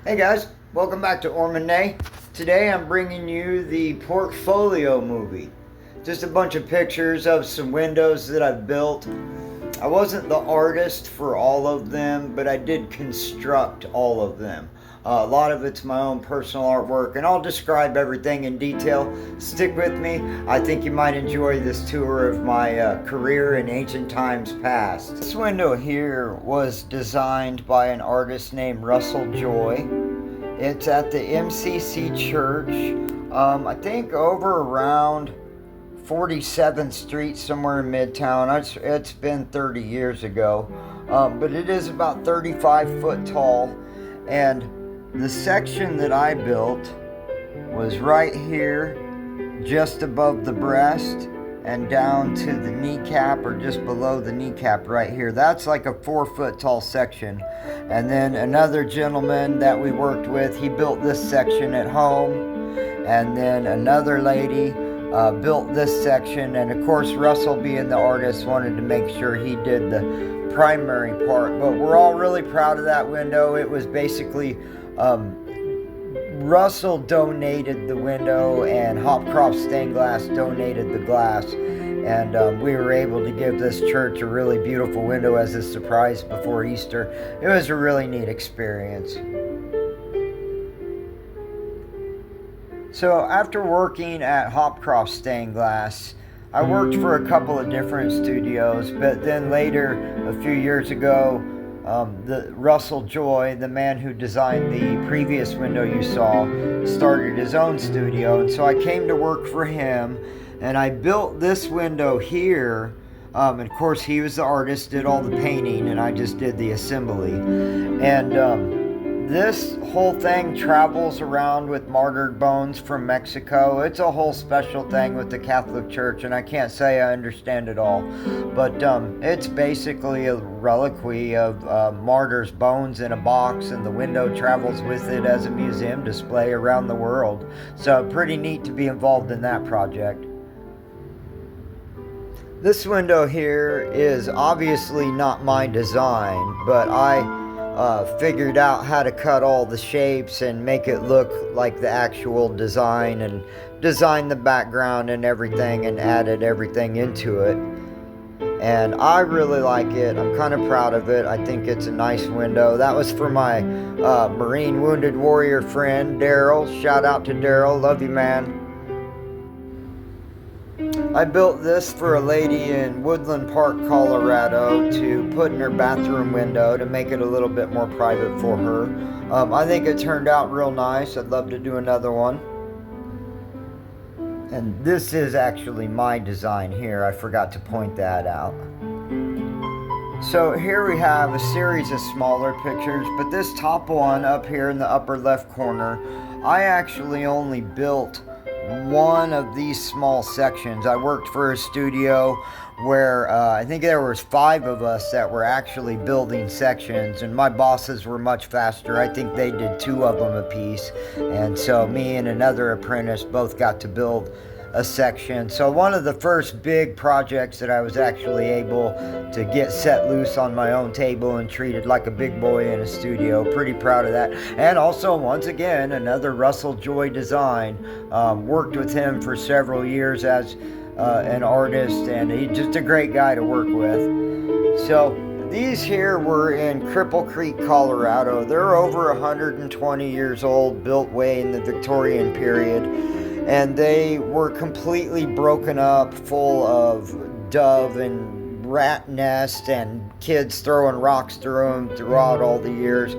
Hey guys, welcome back to Ormonday. Today I'm bringing you the Portfolio movie. Just a bunch of pictures of some windows that I've built. I wasn't the artist for all of them, but I did construct all of them. A lot of it's my own personal artwork, and I'll describe everything in detail. Stick with me. I think you might enjoy this tour of my career in ancient times past. This window here was designed by an artist named Russell Joy. It's at the MCC Church, I think over around 47th Street, somewhere in Midtown. It's been 30 years ago, but it is about 35 foot tall. And the section that I built was right here, just above the breast and down to the kneecap, or just below the kneecap right here. That's like a 4 foot tall section. And then another gentleman that we worked with, he built this section at home. And then another lady built this section. And of course, Russell, being the artist, wanted to make sure he did the primary part. But we're all really proud of that window. It was basically Russell donated the window, and Hopcroft Stained Glass donated the glass, and we were able to give this church a really beautiful window as a surprise before Easter. It was a really neat experience. So after working at Hopcroft Stained Glass, I worked for a couple of different studios, but then later, a few years ago, the Russell Joy, the man who designed the previous window you saw, started his own studio, and so I came to work for him, and I built this window here. And of course, he was the artist, did all the painting, and I just did the assembly. And this whole thing travels around with martyred bones from Mexico. It's a whole special thing with the Catholic Church, and I can't say I understand it all. But it's basically a reliquary of martyrs' bones in a box, and the window travels with it as a museum display around the world. So pretty neat to be involved in that project. This window here is obviously not my design, but I figured out how to cut all the shapes and make it look like the actual design, and design the background and everything, and added everything into it. And I really like it. I'm kind of proud of it. I think it's a nice window. That was for my Marine Wounded Warrior friend, Daryl. Shout out to Daryl. Love you, man. I built this for a lady in Woodland Park, Colorado, to put in her bathroom window to make it a little bit more private for her. I think it turned out real nice. I'd love to do another one. And this is actually my design here. I forgot to point that out. So here we have a series of smaller pictures, but this top one up here in the upper left corner, I actually only built one of these small sections. I worked for a studio where I think there was 5 of us that were actually building sections, and my bosses were much faster. I think they did 2 of them a piece, and so me and another apprentice both got to build a section. So one of the first big projects that I was actually able to get set loose on my own table and treated like a big boy in a studio. Pretty proud of that. And also, once again, another Russell Joy design. Worked with him for several years as an artist, and he's just a great guy to work with. So these here were in Cripple Creek, Colorado. They're over 120 years old, built way in the Victorian period. And they were completely broken up, full of dove and rat nests and kids throwing rocks through them throughout all the years.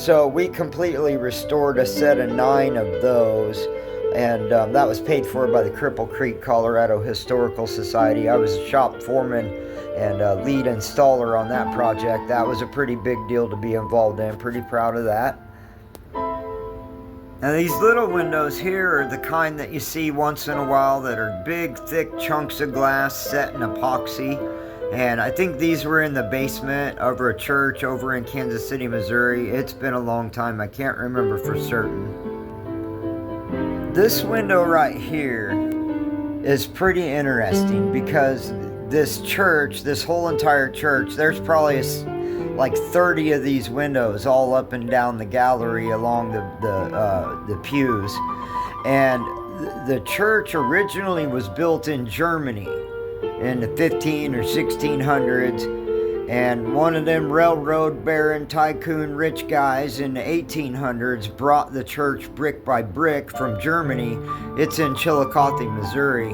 So we completely restored a set of 9 of those, and that was paid for by the Cripple Creek, Colorado Historical Society. I was a shop foreman and lead installer on that project. That was a pretty big deal to be involved in. Pretty proud of that. Now these little windows here are the kind that you see once in a while that are big, thick chunks of glass set in epoxy. And I think these were in the basement of a church over in Kansas City, Missouri. It's been a long time. I can't remember for certain. This window right here is pretty interesting because this church, this whole entire church, there's probably like 30 of these windows all up and down the gallery along the pews. And the church originally was built in Germany in the 15 or 1600s. And one of them railroad baron tycoon rich guys in the 1800s brought the church brick by brick from Germany. It's in Chillicothe, Missouri.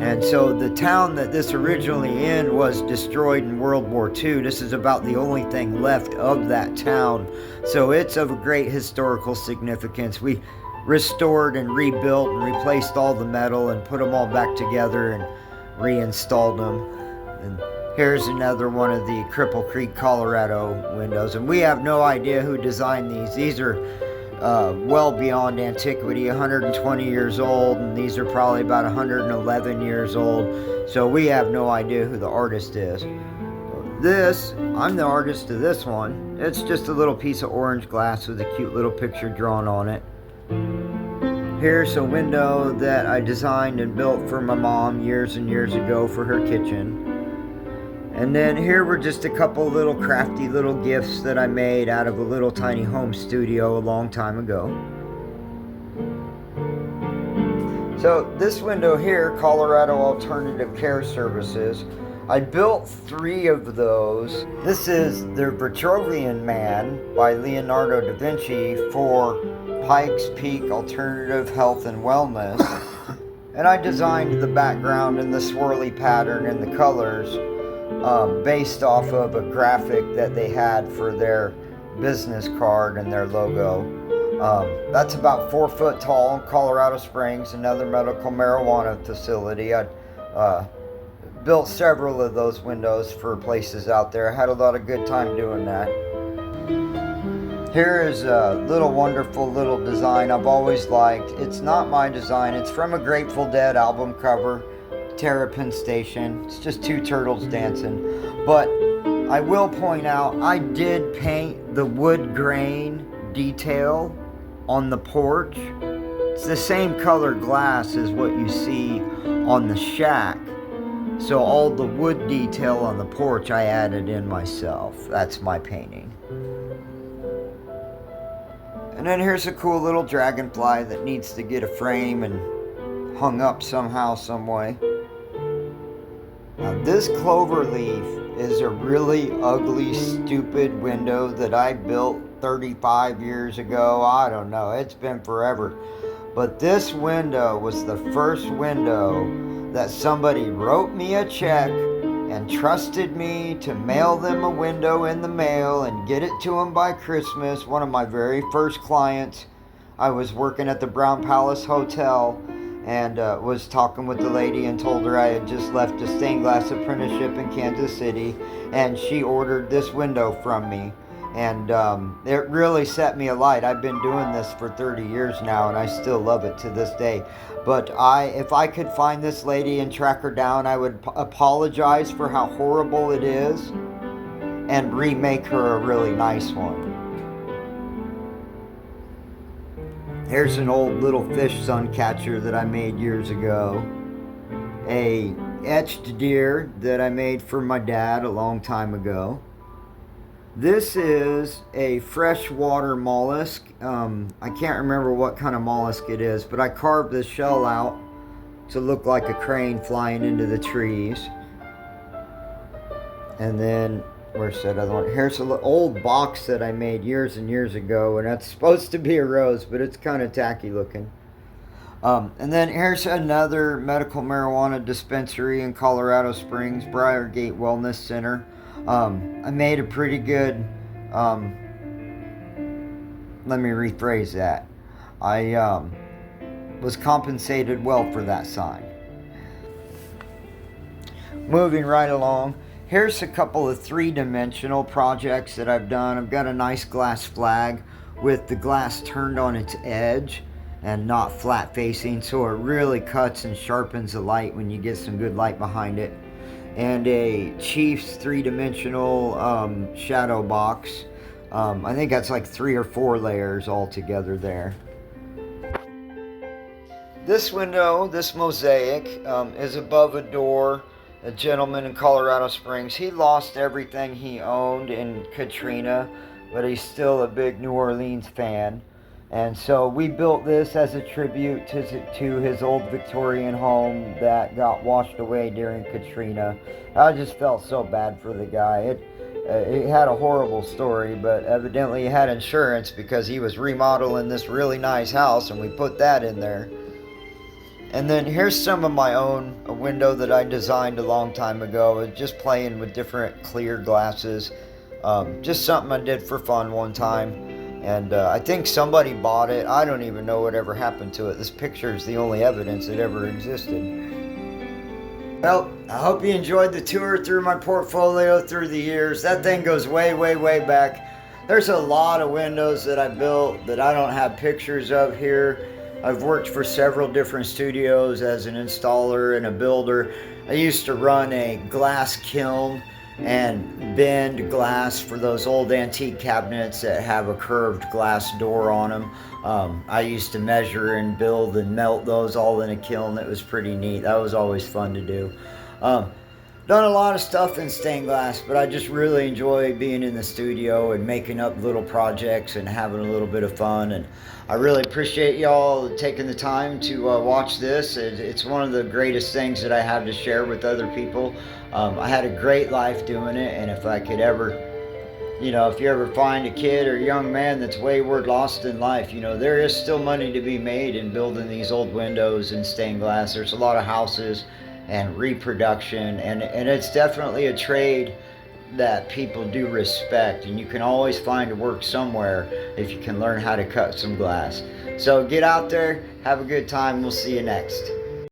And so the town that this originally in was destroyed in World War II. This is about the only thing left of that town. So it's of a great historical significance. We restored and rebuilt and replaced all the metal and put them all back together and reinstalled them. And here's another one of the Cripple Creek, Colorado windows. And we have no idea who designed these. These are well beyond antiquity, 120 years old, and these are probably about 111 years old. So we have no idea who the artist is. I'm the artist of this one. It's just a little piece of orange glass with a cute little picture drawn on it. Here's a window that I designed and built for my mom years and years ago for her kitchen. And then here were just a couple little crafty little gifts that I made out of a little tiny home studio a long time ago. So this window here, Colorado Alternative Care Services, I built 3 of those. This is the Vitruvian Man by Leonardo da Vinci for Pikes Peak Alternative Health and Wellness. And I designed the background and the swirly pattern and the colors based off of a graphic that they had for their business card and their logo. That's about 4 foot tall in Colorado Springs, another medical marijuana facility. I built several of those windows for places out there. I had a lot of good time doing that. Here is a little wonderful little design I've always liked. It's not my design. It's from a Grateful Dead album cover, Terrapin Station. It's just 2 turtles dancing. But I will point out, I did paint the wood grain detail on the porch. It's the same color glass as what you see on the shack. So all the wood detail on the porch I added in myself. That's my painting. And then here's a cool little dragonfly that needs to get a frame and hung up somehow, some way. Now this clover leaf is a really ugly, stupid window that I built 35 years ago. I don't know, it's been forever. But this window was the first window that somebody wrote me a check and trusted me to mail them a window in the mail and get it to them by Christmas. One of my very first clients. I was working at the Brown Palace Hotel and was talking with the lady and told her I had just left a stained glass apprenticeship in Kansas City, and she ordered this window from me. And it really set me alight. I've been doing this for 30 years now, and I still love it to this day. But if I could find this lady and track her down, I would apologize for how horrible it is and remake her a really nice one. Here's an old little fish sun catcher that I made years ago. A etched deer that I made for my dad a long time ago. This is a freshwater mollusk. I can't remember what kind of mollusk it is, but I carved this shell out to look like a crane flying into the trees. And then, where's that other one? Here's an old box that I made years and years ago, and that's supposed to be a rose, but it's kind of tacky looking. And then here's another medical marijuana dispensary in Colorado Springs, Briargate Wellness Center. I made a pretty good, let me rephrase that. I was compensated well for that sign. Moving right along, here's a couple of 3-dimensional projects that I've done. I've got a nice glass flag with the glass turned on its edge and not flat facing, so it really cuts and sharpens the light when you get some good light behind it. And a Chiefs 3-dimensional shadow box. I think that's like 3 or 4 layers all together there. This window, this mosaic, is above a door a gentleman in Colorado Springs. He lost everything he owned in Katrina, but he's still a big New Orleans fan. And so we built this as a tribute to his old Victorian home that got washed away during Katrina. I just felt so bad for the guy. It had a horrible story, but evidently he had insurance because he was remodeling this really nice house, and we put that in there. And then here's some of my own, a window that I designed a long time ago, just playing with different clear glasses. Just something I did for fun one time. And I think somebody bought it. I don't even know whatever happened to it. This picture is the only evidence it ever existed. Well, I hope you enjoyed the tour through my portfolio through the years. That thing goes way, way, way back. There's a lot of windows that I built that I don't have pictures of here. I've worked for several different studios as an installer and a builder. I used to run a glass kiln and bend glass for those old antique cabinets that have a curved glass door on them. I used to measure and build and melt those all in a kiln. It was pretty neat. That was always fun to do. Done a lot of stuff in stained glass, but I just really enjoy being in the studio and making up little projects and having a little bit of fun. And I really appreciate y'all taking the time to watch this. It's one of the greatest things that I have to share with other people. I had a great life doing it, and if I could ever, if you ever find a kid or a young man that's wayward, lost in life, there is still money to be made in building these old windows and stained glass. There's a lot of houses and reproduction, and it's definitely a trade that people do respect, and you can always find work somewhere if you can learn how to cut some glass. So get out there, have a good time. We'll see you next.